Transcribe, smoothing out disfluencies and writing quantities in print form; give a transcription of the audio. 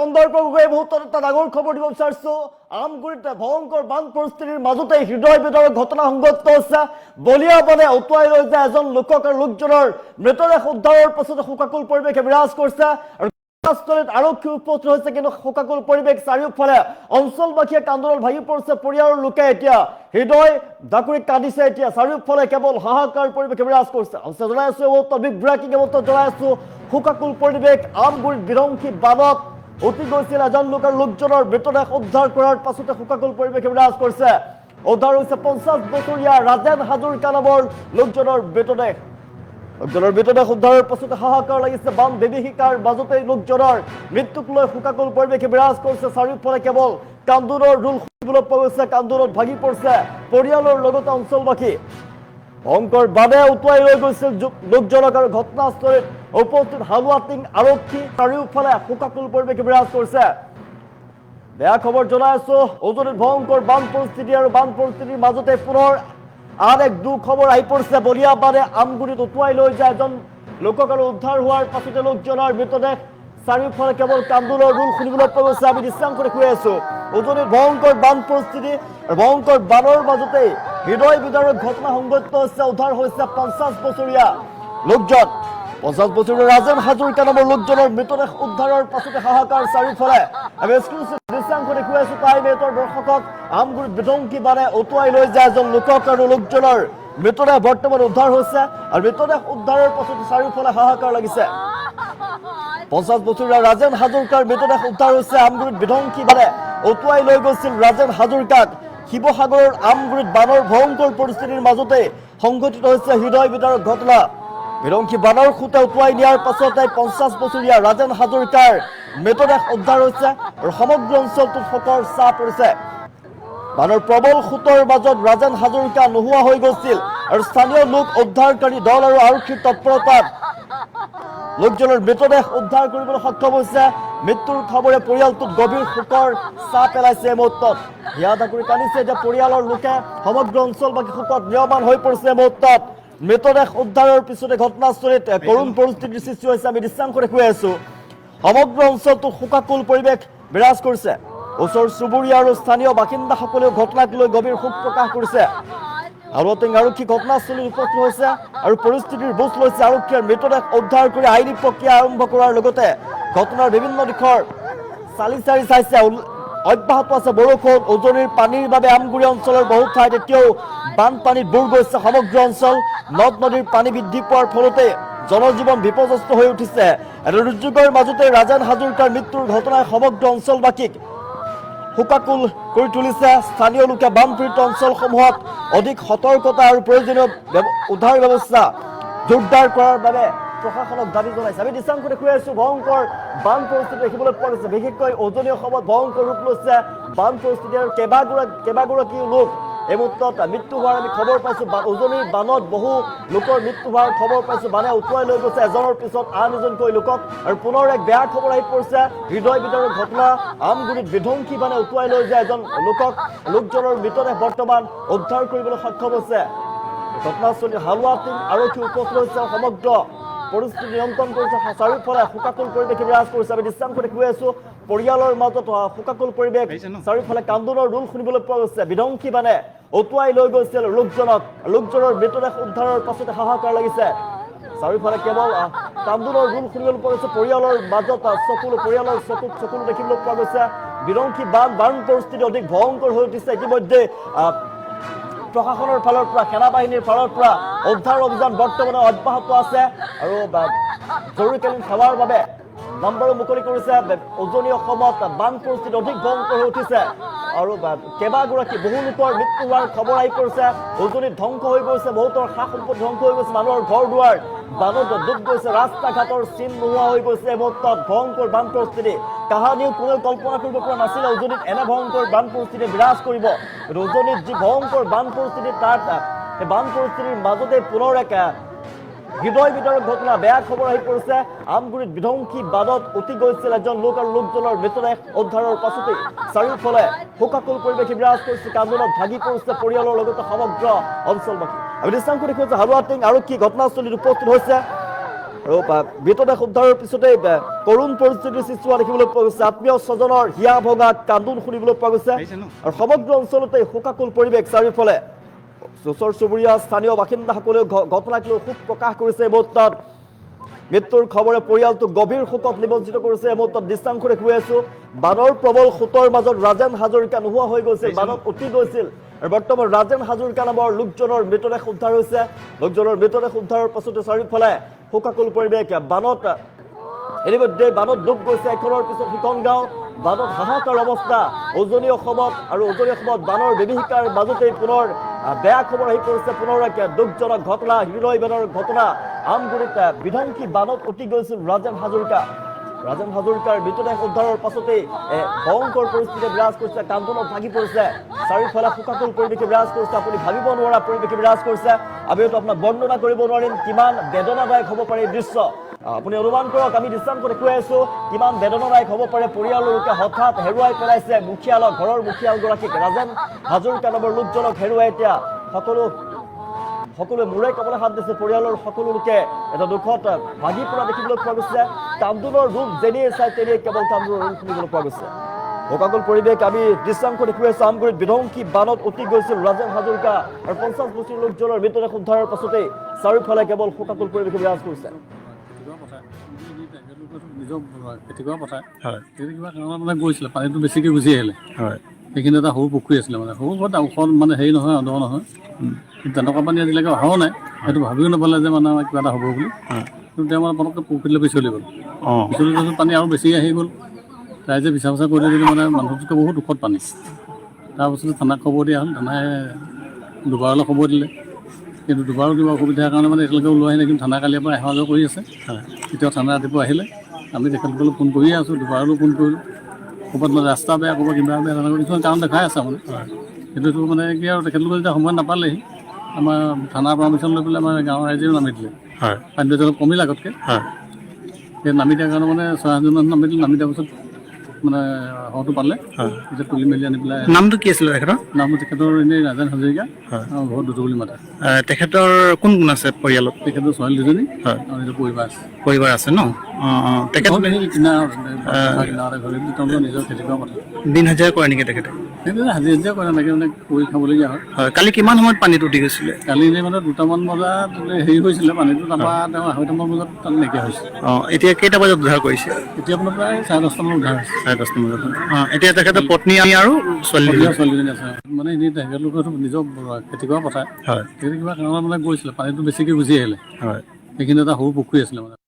সন্দৰ্ভত এই মুহূৰ্তত এটা ডাঙৰ খবৰ দিব বিচাৰিছো আমগুৰিত ভয়ংকৰ বান পৰিস্থিতিৰ মাজতে হৃদয় বিদাৰক ঘটনা সংঘটিত হৈছে বলিয়াবানে উটুৱাই লৈ যায় এজন লোকক আৰু লোকজনৰ মৃতদেহ উদ্ধাৰৰ পাছতে শোকাকুল পৰিৱেশে বিৰাজ কৰিছে আৰু ঘটনাস্থলীত আৰক্ষী উপস্থিত হৈছে কিন্তু শোকাকুল পৰিৱেশ চাৰিওফালে অঞ্চলবাসীয়ে কান্দোলত ভাগি পৰিছে পৰিয়ালৰ লোকে এতিয়া হৃদয় দাকুৰি কান্দিছে এতিয়া চাৰিওফালে কেৱল হাহাকাৰ পৰিৱেশে বিৰাজ কৰিছে জনাই আছো ব্ৰেকিং জনাই আছো শোকাকুল পৰিৱেশ আমগুৰিত বিধ্বংসী বানত উটি গৈছিল এজন লোক আৰু লোকজনৰ মৃতদেহ উদ্ধাৰ কৰাৰ পাছতে শোকাকুল পৰিৱেশে বিৰাজ কৰিছে উদ্ধাৰ হৈছে 50 বছৰীয়া ৰাজেন হাজৰিকা নামৰ লোকজনৰ মৃতদেহ উদ্ধাৰৰ পাছতে হাহাকাৰ লাগিছে বান বিভীষিকাৰ মাজতে লোকজনৰ মৃত্যুক লৈ শোকাকুল পৰিৱেশে বিৰাজ কৰিছে চাৰিওফালে কেৱল কান্দোনৰ ৰোল শুনিবলৈ পোৱা গৈছে কান্দোনত ভাগি পৰিছে পৰিয়ালৰ লগতে অঞ্চলবাসী ভয়ংকৰ বানে উটুৱাই লৈ গৈছিল লোকজনক আৰু ঘটনাস্থলীত উপস্থিত হালুৱাটিং আৰক্ষী চাৰিওফালে শোকাকুল পৰিৱেশে বিৰাজ কৰিছে বেয়া খবৰ জনাই আছো উজনিত ভয়ংকৰ বান পৰিস্থিতি আৰু বান পৰিস্থিতিৰ মাজতে পুনৰ আন এক দুখবৰ আহি পৰিছে বলিয়াবানে আমগুৰিত উটুৱাই লৈ যায় এজন লোকক আৰু উদ্ধাৰ হোৱাৰ পাছতে লোকজনৰ মৃতদেহ চাৰিওফালে কেৱল কান্দোনৰ ৰোল শুনিবলৈ পোৱা গৈছে আমি দৃশ্যাংশ দেখুৱাই আছো উজনিত ভয়ংকৰ বান পৰিস্থিতি আৰু ভয়ংকৰ বানৰ মাজতে হৃদয় বিদাৰক ঘটনা সংঘটিত হৈছে উদ্ধাৰ হৈছে 50 বছৰীয়া লোকজন 50 বছৰীয়া ৰাজেন হাজৰিকা নামৰ লোকজনৰ মৃতদেহ উদ্ধাৰৰ পাছতে হাহাকাৰ চাৰিওফালে আমি এক্সক্লুচিভ দৃশ্যাংশ দেখুৱাই আছো টাইম এইটৰ দৰ্শকক আমগুৰিত বিধ্বংসী বানে উটুৱাই লৈ যায় এজন লোকক আৰু লোকজনৰ মৃতদেহ বৰ্তমান উদ্ধাৰ হৈছে আৰু মৃতদেহ উদ্ধাৰৰ পাছতে চাৰিওফালে হাহাকাৰ লাগিছে 50 বছৰীয়া ৰাজেন হাজৰিকাৰ মৃতদেহ উদ্ধাৰ হৈছে আমগুৰিত বিধ্বংসী বানে উটুৱাই লৈ গৈছিল ৰাজেন হাজৰিকাক শিৱসাগৰৰ আমগুৰিত বানৰ ভয়ংকৰ পৰিস্থিতিৰ মাজতে সংঘটিত হৈছে হৃদয় বিদাৰক ঘটনা বিধ্বংসী বানৰ খুঁটে উটুৱাই নিয়াৰ পাছতে 50 বছৰীয়া ৰাজেন হাজৰিকাৰ মৃতদেহ উদ্ধাৰ হৈছে আৰু সমগ্ৰ অঞ্চলটোত শোকৰ ছাঁ পৰিছে বানৰ প্ৰবল খুঁটৰ মাজত ৰাজেন হাজৰিকা নোহোৱা হৈ গৈছিল আৰু স্থানীয় লোক উদ্ধাৰকাৰী দল আৰু আৰক্ষীৰ তৎপৰতাত লোকজনৰ মৃতদেহ উদ্ধাৰ কৰিবলৈ সক্ষম হৈছে মৃত্যুৰ খবৰে পৰিয়ালটোত গভীৰ শোকৰ ছাঁ পেলাইছে এই মুহূৰ্তত হিয়া দাকুৰি কান্দিছে এতিয়া পৰিয়ালৰ লোকে সমগ্ৰ অঞ্চলবাসী শোকত ম্ৰিয়মান হৈ পৰিছে এই মুহূৰ্তত মৃতদেহ উদ্ধাৰৰ পিছতে ঘটনাস্থলীত কৰুণ পৰিস্থিতিৰ সৃষ্টি হৈছে আমি দৃশ্যাংশ দেখুৱাই আছো সমগ্ৰ অঞ্চলটোত শোকাকুল পৰিৱেশ বিৰাজ কৰিছে ওচৰ চুবুৰীয়া আৰু স্থানীয় বাসিন্দাসকলেও ঘটনাক লৈ গভীৰ শোক প্ৰকাশ কৰিছে হালুৱাটিং আৰক্ষী ঘটনাস্থলীত উপস্থিত হৈছে আৰু পৰিস্থিতিৰ বুজ লৈছে আৰক্ষীয়ে মৃতদেহ উদ্ধাৰ কৰি আইনী প্ৰক্ৰিয়া আৰম্ভ কৰাৰ লগতে ঘটনাৰ বিভিন্ন দিশৰ চালি চাৰি চাইছে অব্যাহত আছে বৰষুণ উজনিৰ পানীৰ বাবে আমগুৰি অঞ্চলৰ বহু ঠাইত এতিয়াও বানপানীত বুৰ গৈছে সমগ্ৰ অঞ্চল নদ নদীৰ পানী বৃদ্ধি পোৱাৰ ফলতে জনজীৱন বিপৰ্যস্ত হৈ উঠিছে এনে দুৰ্যোগৰ মাজতে ৰাজেন হাজৰিকাৰ মৃত্যুৰ ঘটনাই সমগ্ৰ অঞ্চলবাসীক শোকাকুল কৰি তুলিছে স্থানীয় লোকে বানপীড়িত অঞ্চলসমূহত অধিক সতৰ্কতা আৰু প্ৰয়োজনীয় উদ্ধাৰ ব্যৱস্থা জোৰদাৰ কৰাৰ বাবে প্ৰশাসনক দাবী জনাইছে আমি দৃশ্যাংশ দেখুৱাই আছো ভয়ংকৰ বান পৰিস্থিতি দেখিবলৈ পোৱা গৈছে বিশেষকৈ উজনি অসমত ভয়ংকৰ ৰূপ লৈছে বান পৰিস্থিতি আৰু কেইবাগৰাকী লোক এই মুহূৰ্তত মৃত্যু হোৱাৰ আমি খবৰ পাইছো উজনিৰ বানত বহু লোকৰ মৃত্যু হোৱাৰ খবৰ পাইছো বানে উটুৱাই লৈ গৈছে এজনৰ পিছত আন এজনকৈ লোকক আৰু পুনৰ এক বেয়া খবৰ আহি পৰিছে হৃদয় বিদাৰক ঘটনা আমগুৰিত বিধ্বংসী বানে উটুৱাই লৈ যায় এজন লোকজনৰ মৃতদেহ বৰ্তমান উদ্ধাৰ কৰিবলৈ সক্ষম হৈছে ঘটনাস্থলীত হালুৱাটিং আৰক্ষী উপস্থিত হৈছে সমগ্ৰ পৰিস্থিতি নিয়ন্ত্ৰণ কৰিছে চাৰিওফালে শোকাকুল পৰিৱেশে বিৰাজ কৰিছে আমি দৃশ্যাংশ দেখুৱাই আছো পৰিয়ালৰ মাজত শোকাকুল পৰিৱেশ চাৰিওফালে কান্দোনৰ ৰোল শুনিবলৈ পোৱা গৈছে বিধ্বংসী বানে উটুৱাই লৈ গৈছিল লোকজনৰ মৃতদেহ উদ্ধাৰৰ পাছতে হাহাকাৰ লাগিছে চাৰিওফালে কেৱল কান্দোনৰ ৰোল শুনিবলৈ পোৱা গৈছে পৰিয়ালৰ মাজত পৰিয়ালৰ চকুলো দেখিবলৈ পোৱা গৈছে বিধ্বংসী বান পৰিস্থিতি অধিক ভয়ংকৰ হৈ উঠিছে ইতিমধ্যে প্ৰশাসনৰ ফালৰ পৰা সেনাবাহিনীৰ ফালৰ পৰা উদ্ধাৰ অভিযান বৰ্তমানে অব্যাহত আছে আৰু জৰুৰীকালীন সেৱাৰ বাবে নম্বৰো মুকলি কৰিছে উজনি অসমত বান পৰিস্থিতি অধিক ভয়ংকৰ হৈ উঠিছে আৰু কেইবাগৰাকী বহু লোকৰ মৃত্যু হোৱাৰ খবৰ আহি পৰিছে উজনিত ধ্বংস হৈ গৈছে বহুতৰ সা সম্পত্তি ধ্বংস হৈ গৈছে মানুহৰ ঘৰ দুৱাৰ বানত ডুব গৈছে ৰাস্তা ঘাটৰ চিন নোহোৱা হৈ গৈছে এই মুহূৰ্তত ভয়ংকৰ বান পৰিস্থিতি কাহানিও কোনেও কল্পনা কৰিব পৰা নাছিলে উজনিত এনে ভয়ংকৰ বান পৰিস্থিতি বিৰাজ কৰিব উজনিত যি ভয়ংকৰ বান পৰিস্থিতি তাত এই বান পৰিস্থিতিৰ মাজতে পুনৰ এক হৃদয় বিদাৰক ঘটনা বেয়া খবৰ আহি পৰিছে আমগুৰিত বিধ্বংসী বানত উটি গৈছিল এজন লোক আৰু লোকজনৰ মৃতদেহ উদ্ধাৰৰ পাছতে চাৰিওফালে শোকাকুল পৰিৱেশে বিৰাজ কৰিছে কান্দোলত ভাগি পৰিছে পৰিয়ালৰ লগতে সমগ্ৰ অঞ্চলবাসী আমি দৃশ্যাংশ দেখুৱাইছো হালুৱাটিং আৰক্ষী ঘটনাস্থলীত উপস্থিত হৈছে আৰু মৃতদেহ উদ্ধাৰৰ পিছতে কৰুণ পৰিস্থিতিৰ সৃষ্টি হোৱা দেখিবলৈ পোৱা গৈছে। আত্মীয় স্বজনৰ হিয়া ভগা কান্দোন শুনিবলৈ পোৱা গৈছে আৰু সমগ্ৰ অঞ্চলতে শোকাকুল পৰিৱেশ চাৰিওফালে। ওচৰ চুবুৰীয়া স্থানীয় বাসিন্দাসকলেও ঘটনাক লৈ শোক প্ৰকাশ কৰিছে। এই মুহূৰ্তত মৃত্যুৰ খবৰে পৰিয়ালটোক গভীৰ শোকত নিমজ্জিত কৰিছে। এই মুহূৰ্তত দৃশ্যাংশ দেখুৱাই আছো। বানৰ প্ৰবল সোঁতৰ মাজত ৰাজেন হাজৰিকা নোহোৱা হৈ গৈছিল, বানত উটি গৈছিল আৰু বৰ্তমান ৰাজেন হাজৰিকা নামৰ লোকজনৰ মৃতদেহ উদ্ধাৰ হৈছে। লোকজনৰ মৃতদেহ উদ্ধাৰৰ পাছতে চাৰিওফালে শোকাকুল পৰিৱেশ। বানত ইতিমধ্যে বানত ডুব গৈছে এখনৰ পিছত সিখন গাঁও। বানত হাহাকাৰ অৱস্থা। উজনি অসমত বানৰ বিভীষিকাৰ মাজতেই পুনৰ বেয়া খবৰ আহি পৰিছে। পুনৰ এক দুখজনক ঘটনা, হৃদয়বেদনাৰ ঘটনা। আমগুৰিত বিধ্বংসী বানত উটি গৈছিল ৰাজেন হাজৰিকা। ৰাজেন হাজৰিকাৰ মৃতদেহ উদ্ধাৰৰ পাছতেই ভয়ংকৰ পৰিস্থিতি বিৰাজ কৰিছে। কান্দোনত ভাগি পৰিছে। চাৰিওফালে শোকাকুল পৰিৱেশে বিৰাজ কৰিছে। আপুনি ভাবিব নোৱাৰা পৰিৱেশে বিৰাজ কৰিছে। আমি হয়তো আপোনাক বৰ্ণনা কৰিব নোৱাৰিম কিমান বেদনাদায়ক হ'ব পাৰে এই দৃশ্য। আপুনি অনুমান কৰক, আমি দৃশ্যাংশ দেখুৱাই আছো কিমান বেদনাদায়ক হ'ব পাৰে। পৰিয়ালৰ লোকে হঠাৎ হেৰুৱাই পেলাইছে মুখিয়ালক, ঘৰৰ মুখিয়ালগৰাকীক। ৰাজেন হাজৰিকা নামৰ লোকজনক হেৰুৱাই এতিয়া সকলোৱে মূৰে কপালে হাত দিছে। পৰিয়ালৰ সকলো লোকে এটা দুখত ভাগি পৰা দেখিবলৈ পোৱা গৈছে। কান্দোনৰ ৰূপ যেনিয়ে চাই তেনিয়ে কেৱল কান্দোনৰ ৰূপ শুনিবলৈ পোৱা গৈছে। শোকাকুল পৰিৱেশ আমি দৃশ্যাংশ দেখুৱাই আছো। আমগুৰিত বিধ্বংসী বানত উটি গৈছিল ৰাজেন হাজৰিকা আৰু 50 বছৰীয়া লোকজনৰ মৃতদেহ উদ্ধাৰৰ পাছতেই চাৰিওফালে কেৱল শোকাকুল পৰিৱেশে বিৰাজ কৰিছে। নিজৰ খেতি কৰা পথাৰ কিবা কাৰণত মানে গৈছিলে, পানীটো বেছিকৈ গুচি আহিলে। সেইখিনি এটা সৰু পুখুৰী আছিলে, মানে সৰু ঘৰত ওখ মানে হেৰি নহয়, আদৰ নহয়। তেনেকুৱা পানী আজিলৈকে অহাও নাই। সেইটো ভাবিও নাপালে যে মানে কিবা এটা হ'ব বুলি। কিন্তু তেওঁ মানে পটককৈ পুখুৰীলৈ পিছলি গ'ল। পিছলি যোৱাটো পানী আৰু বেছি আহি গ'ল। ৰাইজে বিচাৰ কৰিলে যদি মানে মানুহটোতকৈ বহুত ওখত পানী। তাৰপিছত থানাক খবৰ দিয়া হ'ল। থানাই দুবাৰলৈ খবৰ দিলে, কিন্তু দুবাৰো কিবা অসুবিধাৰ কাৰণে মানে এতিয়ালৈকে ওলোৱাই নাই। কিন্তু থানা কালিৰ পৰা অহা যোৱা কৰি আছে। এতিয়া থানা ৰাতিপুৱা আহিলে, আমি তেখেতসকলক ফোন কৰিয়ে আছোঁ। দুবাৰলৈ ফোন কৰিলোঁ। ক'ৰবাত মানে ৰাস্তা বেয়া, ক'ৰবাত কিবা বেয়া, তেনেকুৱা কিছুমান কাৰণ দেখাই আছে মানে। সেইটোতো মানে কি আৰু তেখেতলোকে যেতিয়া সময় নাপালেহি, আমাৰ থানাৰ পাৰ্মিশ্যন লৈ পেলাই আমাৰ গাঁৱৰ ৰাইজেও নামি দিলে। পানীটো অলপ কমিল আগতকৈ। সেই নামি দিয়াৰ কাৰণে মানে 6-7জনমান নামি দিলে। নামি দিয়াৰ পিছত মানে হয়তো পালে, এতিয়া তুলি মেলি আনি পেলাই। নামটো কি আছিলে তেখেতৰ? নামটো তেখেতৰ এনেই ৰাজেন হাজৰিকা, ঘৰত দুটো বুলি মাতে। তেখেতৰ কোন কোন আছে পৰিয়ালত? তেখেতৰ ছোৱালী দুজনী আৰু নিজৰ পৰিবাৰ আছে ন? তেখেত নিজৰ খেতি কৰা কথা। দিন হাজিৰা কৰে নেকি তেখেতে? সেইটোৱে হাজিৰা কৰে, এনেকৈ মানে কৰি খাবলগীয়া হয়। কালি কিমান সময়ত পানীত উঠি গৈছিলে? কালি এনেই মানে 2টামান বজাত হেৰি হৈছিলে পানীটো, তাৰপৰা তেওঁ 2:30মান বজাত তাত নাইকিয়া হৈছে। এতিয়া কেইটা বজাত উদ্ধাৰ কৰিছে? এতিয়া আপোনাৰ প্ৰায় 10:30টামান উদ্ধাৰ হৈছে। 10:30 বজাত। এতিয়া তেখেতৰ পত্নী আৰু ছোৱালীজনী আছে। মানে এনেই তেখেতলোকেতো নিজৰ খেতি কৰা পথাৰ। খেতি কিবা কাৰণত মানে গৈছিলে, পানীটো বেছিকৈ গুচি আহিলে। সেইখিনি এটা সৰু পুখুৰী আছিলে মানে।